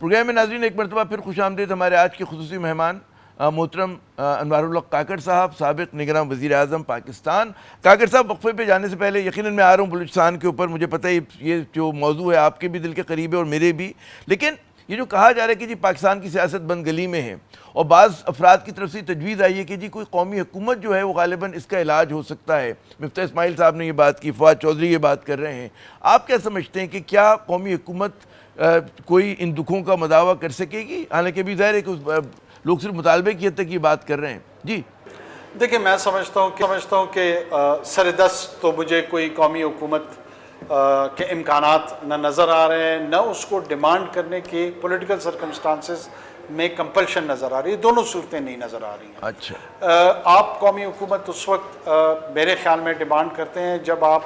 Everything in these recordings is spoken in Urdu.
پروگرام میں ناظرین ایک مرتبہ پھر خوش آمدید ہمارے آج کے خصوصی مہمان محترم انوار الحق کاکڑ صاحب، سابق نگراں وزیر اعظم پاکستان۔ کاکڑ صاحب، وقفے پہ جانے سے پہلے یقیناً میں آ رہا ہوں بلوچستان کے اوپر، مجھے پتہ ہے یہ جو موضوع ہے آپ کے بھی دل کے قریب ہے اور میرے بھی، لیکن یہ جو کہا جا رہا ہے کہ جی پاکستان کی سیاست بند گلی میں ہے، اور بعض افراد کی طرف سے تجویز آئی ہے کہ جی کوئی قومی حکومت جو ہے وہ غالباً اس کا علاج ہو سکتا ہے۔ مفتاح اسماعیل صاحب نے یہ بات کی، فواد چودھری یہ بات کر رہے ہیں، آپ کیا سمجھتے ہیں کہ کیا قومی حکومت کوئی ان دکھوں کا مداوع کر سکے گی؟ حالانکہ ابھی ظاہر ہے کہ لوگ صرف مطالبے کی حد تک یہ بات کر رہے ہیں۔ جی دیکھیں، میں سمجھتا ہوں کہ سردست تو مجھے کوئی قومی حکومت کے امکانات نہ نظر آ رہے ہیں، نہ اس کو ڈیمانڈ کرنے کی پولیٹیکل سرکمسٹانسز میں کمپلشن نظر آ رہی ہے، دونوں صورتیں نہیں نظر آ رہی ہیں۔ اچھا، آپ قومی حکومت اس وقت میرے خیال میں ڈیمانڈ کرتے ہیں جب آپ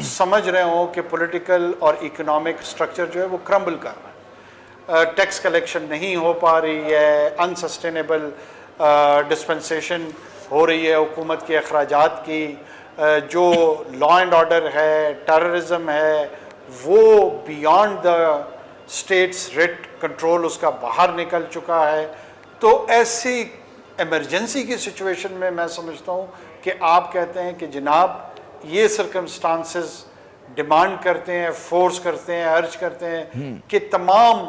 سمجھ رہے ہوں کہ پولیٹیکل اور اکنامک سٹرکچر جو ہے وہ کرمبل کر رہا ہے، ٹیکس کلیکشن نہیں ہو پا رہی ہے، انسسٹینیبل ڈسپنسیشن ہو رہی ہے حکومت کے اخراجات کی، جو لا اینڈ آرڈر ہے، ٹیررزم ہے، وہ beyond the state's rate control اس کا باہر نکل چکا ہے۔ تو ایسی ایمرجنسی کی سچویشن میں سمجھتا ہوں کہ آپ کہتے ہیں کہ جناب یہ سرکمسٹانسز ڈیمانڈ کرتے ہیں، فورس کرتے ہیں، ارج کرتے ہیں کہ تمام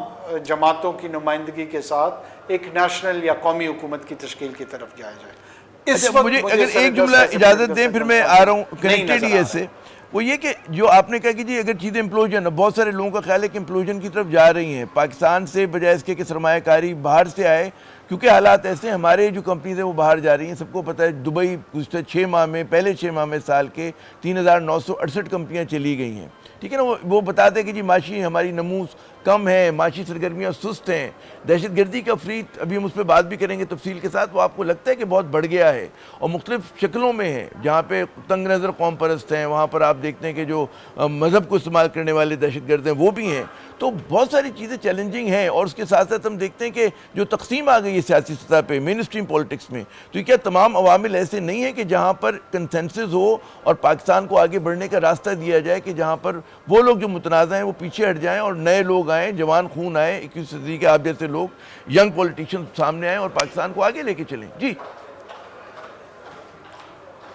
جماعتوں کی نمائندگی کے ساتھ ایک نیشنل یا قومی حکومت کی تشکیل کی طرف جایا جائے۔ اس وقت مجھے اگر ایک جملہ اجازت دیں پھر میں آ رہا ہوں کنیکٹڈ ہی ایسے، وہ یہ کہ جو آپ نے کہا کہ جی اگر چیزیں امپلوژن، بہت سارے لوگوں کا خیال ہے کہ امپلوژن کی طرف جا رہی ہیں پاکستان سے، بجائے اس کے کہ سرمایہ کاری باہر سے آئے، کیونکہ حالات ایسے ہیں، ہمارے جو کمپنیز ہیں وہ باہر جا رہی ہیں۔ سب کو پتہ ہے دبئی گزشتہ 6 ماہ میں، پہلے 6 ماہ میں سال کے 3968 کمپنیاں چلی گئی ہیں، ٹھیک ہے نا۔ وہ بتاتے ہیں کہ جی معاشی ہماری نموز کم ہے، معاشی سرگرمیاں سست ہیں، دہشت گردی کا فریق، ابھی ہم اس پہ بات بھی کریں گے تفصیل کے ساتھ، وہ آپ کو لگتا ہے کہ بہت بڑھ گیا ہے اور مختلف شکلوں میں ہے، جہاں پہ تنگ نظر قوم پرست ہیں، وہاں پر آپ دیکھتے ہیں کہ جو مذہب کو استعمال کرنے والے دہشت گرد ہیں وہ بھی ہیں۔ تو بہت ساری چیزیں چیلنجنگ ہیں، اور اس کے ساتھ ساتھ ہم دیکھتے ہیں کہ جو تقسیم آ گئی ہے سیاسی سطح پہ مین اسٹریم پولیٹکس میں، تو یہ کیا تمام عوامل ایسے نہیں ہیں کہ جہاں پر کنسنسس ہو اور پاکستان کو آگے بڑھنے کا راستہ دیا جائے کہ جہاں پر وہ لوگ جو متنازع ہیں وہ پیچھے ہٹ جائیں اور نئے لوگ آئیں، جوان خون آئے، 21ویں صدی کے آپ جیسے لوگ، ینگ پولیٹیشین سامنے آئیں اور پاکستان کو آگے لے کے چلیں؟ جی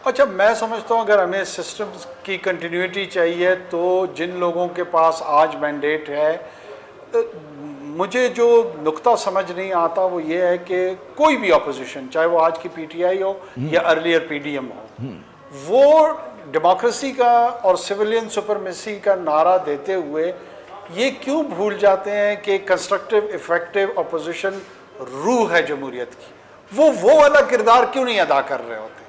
اچھا، میں سمجھتا ہوں اگر ہمیں سسٹم کی کنٹینیوٹی چاہیے تو جن لوگوں کے پاس آج مینڈیٹ ہے، مجھے جو نقطہ سمجھ نہیں آتا وہ یہ ہے کہ کوئی بھی اپوزیشن، چاہے وہ آج کی پی ٹی آئی ہو یا ارلیئر پی ڈی ایم ہو، وہ ڈیموکریسی کا اور سویلین سپرمیسی کا نعرہ دیتے ہوئے یہ کیوں بھول جاتے ہیں کہ کنسٹرکٹیو ایفیکٹیو اپوزیشن روح ہے جمہوریت کی، وہ والا کردار کیوں نہیں ادا کر رہے ہوتے؟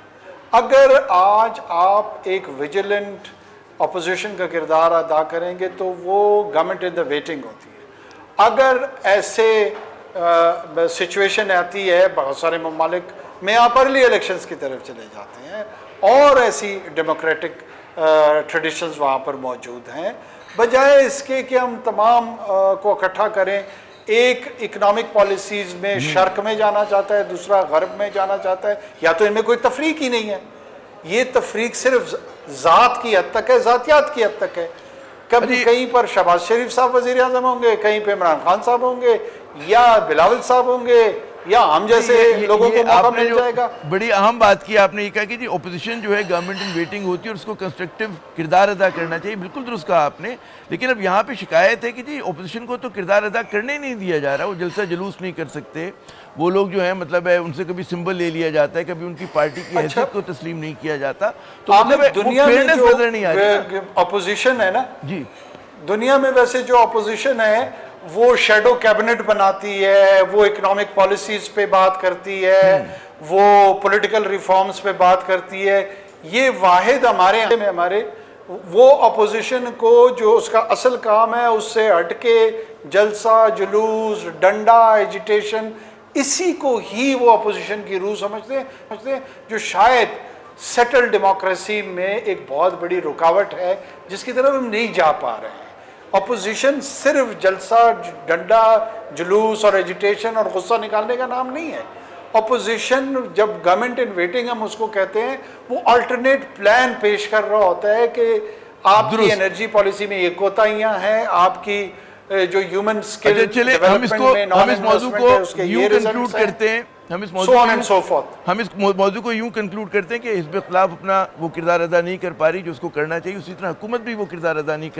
اگر آج آپ ایک ویجیلنٹ اپوزیشن کا کردار ادا کریں گے تو وہ گورنمنٹ ان دا ویٹنگ ہوتی ہے۔ اگر ایسے سچویشن آتی ہے، بہت سارے ممالک میں آپ ارلی الیکشنز کی طرف چلے جاتے ہیں اور ایسی ڈیموکریٹک ٹریڈیشنز وہاں پر موجود ہیں، بجائے اس کے کہ ہم تمام کو اکٹھا کریں، ایک اکنامک پالیسیز میں شرق میں جانا چاہتا ہے، دوسرا غرب میں جانا چاہتا ہے، یا تو ان میں کوئی تفریق ہی نہیں ہے۔ یہ تفریق صرف ذات کی حد تک ہے، ذاتیات کی حد تک ہے۔ کبھی کہیں پر شہباز شریف صاحب وزیر اعظم ہوں گے، کہیں پہ عمران خان صاحب ہوں گے، یا بلاول صاحب ہوں گے، یا ہم جیسے لوگوں کو موقع مل جائے گا۔ بڑی اہم بات کی آپ نے، یہ کہا کہ جی اپوزیشن جو ہے گورنمنٹ ان ویٹنگ ہوتی ہے اور اس کو کنسٹرکٹیو کردار ادا کرنا چاہیے، بالکل درست کہا آپ نے، لیکن اب یہاں پہ شکایت ہے کہ جی اپوزیشن کو تو کردار ادا کرنے نہیں دیا جا رہا، وہ جلسہ جلوس نہیں کر سکتے، وہ لوگ جو ہیں مطلب ہے ان سے کبھی سمبل لے لیا جاتا ہے، کبھی ان کی پارٹی کی حیثیت کو تسلیم نہیں کیا جاتا، تو مطلب دنیا میں جو اپوزیشن ہے نا، جی دنیا میں ویسے جو اپوزیشن ہے وہ شیڈو کیبنٹ بناتی ہے، وہ اکنامک پالیسیز پہ بات کرتی ہے، وہ پولیٹیکل ریفارمز پہ بات کرتی ہے۔ یہ واحد ہمارے وہ اپوزیشن کو جو اس کا اصل کام ہے اس سے ہٹ کے جلسہ جلوس، ڈنڈا، ایجیٹیشن، اسی کو ہی وہ اپوزیشن کی روح سمجھتے ہیں، جو شاید سیٹل ڈیموکریسی میں ایک بہت بڑی رکاوٹ ہے جس کی طرف ہم نہیں جا پا رہے ہیں۔ اپوزیشن صرف جلسہ، ڈنڈا، جلوس اور ایجیٹیشن اور غصہ نکالنے کا نام نہیں ہے۔ اپوزیشن جب گورنمنٹ ان ویٹنگ ہم اس کو کہتے ہیں، وہ الٹرنیٹ پلان پیش کر رہا ہوتا ہے کہ آپ کی انرجی پالیسی میں یہ کوتاہیاں ہیں، آپ کی جو ہیومن اسکل چلے ہم اس موضوع کو یوں کنکلوڈ کرتے ہیں ہم اس موضوع کو یوں کنکلوڈ کرتے ہیں کہ حزب اختلاف اپنا وہ کردار ادا نہیں کر پا رہی جو اس کو کرنا چاہیے، اسی طرح حکومت بھی وہ کردار ادا نہیں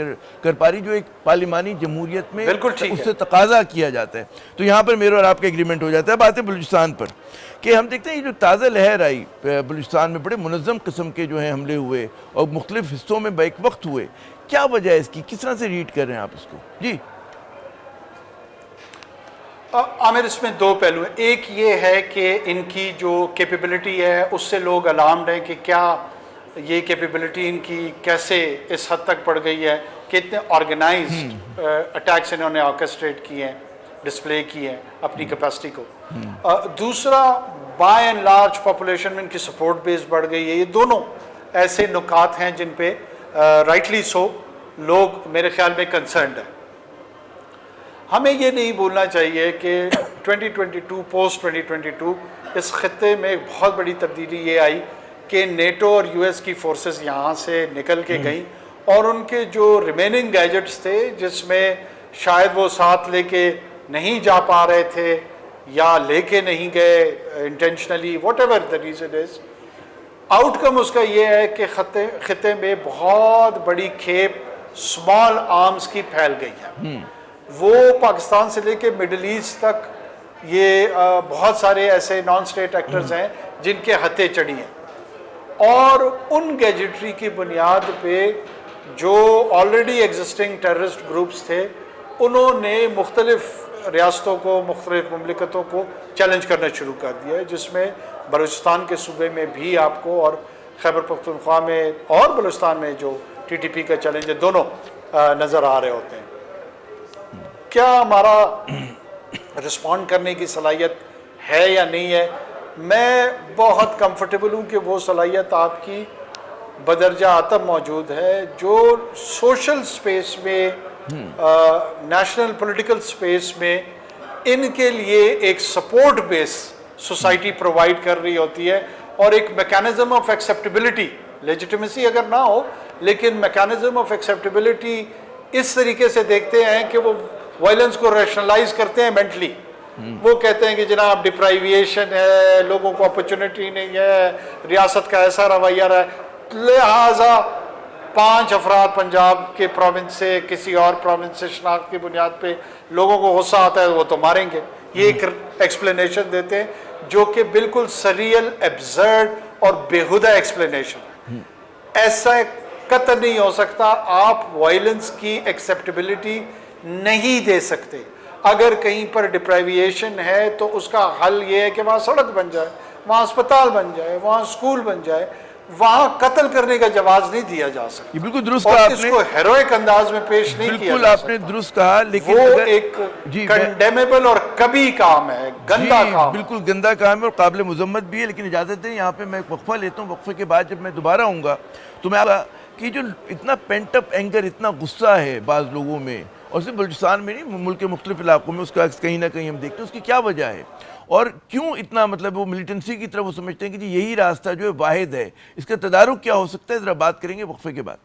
کر پا رہی جو ایک پارلیمانی جمہوریت میں اس سے تقاضا کیا جاتا ہے. تو یہاں پر میرے اور آپ کا ایگریمنٹ ہو جاتا ہے. بات ہے بلوچستان پر کہ ہم دیکھتے ہیں یہ جو تازہ لہر آئی بلوچستان میں، بڑے منظم قسم کے جو ہیں حملے ہوئے اور مختلف حصوں میں بیک وقت ہوئے، کیا وجہ ہے اس کی؟ کس طرح سے ریڈ کر رہے ہیں آپ اس کو؟ جی عامر، اس میں دو پہلو ہیں. ایک یہ ہے کہ ان کی جو کیپیبلٹی ہے اس سے لوگ الارمڈ ہیں کہ کیا یہ کیپیبلٹی ان کی کیسے اس حد تک بڑھ گئی ہے کہ اتنے آرگنائزڈ اٹیکس انہوں نے آرکسٹریٹ کیے ہیں، ڈسپلے کیے ہیں اپنی کیپیسٹی کو. دوسرا، بائی اینڈ لارج پاپولیشن میں ان کی سپورٹ بیس بڑھ گئی ہے. یہ دونوں ایسے نکات ہیں جن پہ رائٹلی سو لوگ میرے خیال میں کنسرنڈ ہیں. ہمیں یہ نہیں بھولنا چاہیے کہ 2022 پوسٹ 2022 اس خطے میں ایک بہت بڑی تبدیلی یہ آئی کہ نیٹو اور یو ایس کی فورسز یہاں سے نکل کے گئیں اور ان کے جو ریمیننگ گیجٹس تھے جس میں شاید وہ ساتھ لے کے نہیں جا پا رہے تھے یا لے کے نہیں گئے intentionally, whatever the reason is, outcome اس کا یہ ہے کہ خطے میں بہت بڑی کھیپ اسمال آرمز کی پھیل گئی ہے. وہ پاکستان سے لے کے مڈل ایسٹ تک یہ بہت سارے ایسے نان اسٹیٹ ایکٹرز ہیں جن کے ہتھے چڑھی ہیں، اور ان گیجٹری کی بنیاد پہ جو آلریڈی ایگزسٹنگ ٹیررسٹ گروپس تھے انہوں نے مختلف ریاستوں کو، مختلف مملکتوں کو چیلنج کرنا شروع کر دیا ہے، جس میں بلوچستان کے صوبے میں بھی آپ کو اور خیبر پختونخوا میں اور بلوچستان میں جو ٹی ٹی پی کا چیلنج ہے دونوں نظر آ رہے ہوتے ہیں. کیا ہمارا رسپونڈ کرنے کی صلاحیت ہے یا نہیں ہے؟ میں بہت کمفرٹیبل ہوں کہ وہ صلاحیت آپ کی بدرجہ عتب موجود ہے. جو سوشل سپیس میں، نیشنل پولیٹیکل سپیس میں ان کے لیے ایک سپورٹ بیس سوسائٹی پرووائڈ کر رہی ہوتی ہے اور ایک میکانزم آف ایکسیپٹیبلٹی، لیجیٹیمیسی اگر نہ ہو لیکن میکانزم آف ایکسیپٹیبلٹی اس طریقے سے دیکھتے ہیں کہ وہ وائلنس کو ریشنلائز کرتے ہیں مینٹلی. وہ کہتے ہیں کہ جناب ڈپرائیویشن ہے، لوگوں کو اپرچونٹی نہیں ہے، ریاست کا ایسا رویہ رہا ہے، لہٰذا 5 افراد پنجاب کے پروونس سے کسی اور پروونس سے شناخت کی بنیاد پہ لوگوں کو غصہ آتا ہے وہ تو ماریں گے. یہ ایک ایکسپلینیشن دیتے ہیں جو کہ بالکل سریل، ایبزرڈ اور بیہودہ ایکسپلینیشن ہے. ایسا قطع نہیں ہو سکتا. آپ وائلنس کی ایکسیپٹیبلٹی نہیں دے سکتے. اگر کہیں پر ڈپرائیویشن ہے تو اس کا حل یہ ہے کہ وہاں سڑک بن جائے، وہاں اسپتال بن جائے، وہاں اسکول بن جائے. وہاں قتل کرنے کا جواز نہیں دیا جا سکتا. یہ بالکل درست کہا آپ نے، اس کو ہیروئک انداز میں پیش نہیں کیا بالکل جا آپ نے درست کہا، لیکن وہ ایک کنڈیمیبل اور کبھی کام ہے، گندا کام، بالکل گندا کام ہے اور قابل مذمت بھی ہے. لیکن اجازت دیں یہاں پہ میں ایک وقفہ لیتا ہوں. وقفے کے بعد جب میں دوبارہ آؤں گا تو میں کہ جو اتنا پینٹ اپ اینگر، اتنا غصہ ہے بعض لوگوں میں، اور صرف بلوچستان میں نہیں، ملک کے مختلف علاقوں میں اس کا کہیں نہ کہیں ہم دیکھتے ہیں، اس کی کیا وجہ ہے اور کیوں اتنا وہ ملیٹنسی کی طرف وہ سمجھتے ہیں کہ جی یہی راستہ جو ہے واحد ہے، اس کا تدارک کیا ہو سکتا ہے؟ ذرا بات کریں گے وقفے کے بعد.